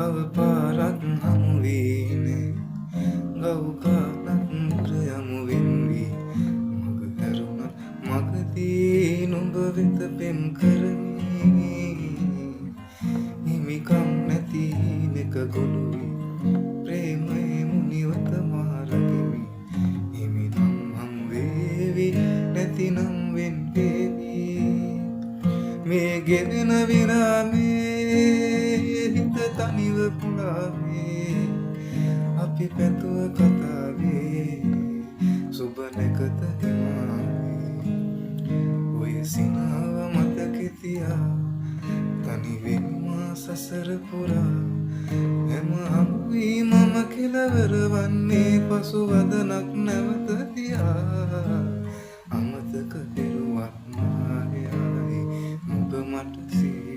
තව පාරක් හමු වීනේ ගව් කාලක් මුර යමු වෙන්වී මග හැරුණත් මගදී නුඹ වෙත පෙම් කරමි හිමිකම් නැති නෙක ගොළුවී ප්‍රේමයේ මුනිවත මාරගෙමි හිමිනම් හම් වේවි නැතිනම් වෙන් වේවි මේ ගෙවෙන විරාමේ හිත තනිව පුලාවේ අපි පැතුව කතාවේ සුබ නැකත හිමාවේ ඔය සිනාව මතකෙ තියා තනිවෙන්මා සසර පුරා හැම හමුවී මම කෙලවර වන්නේ පසුවදනක් නැවත තියා අමතක කෙරුවත් මායායි නුඹ මට සිය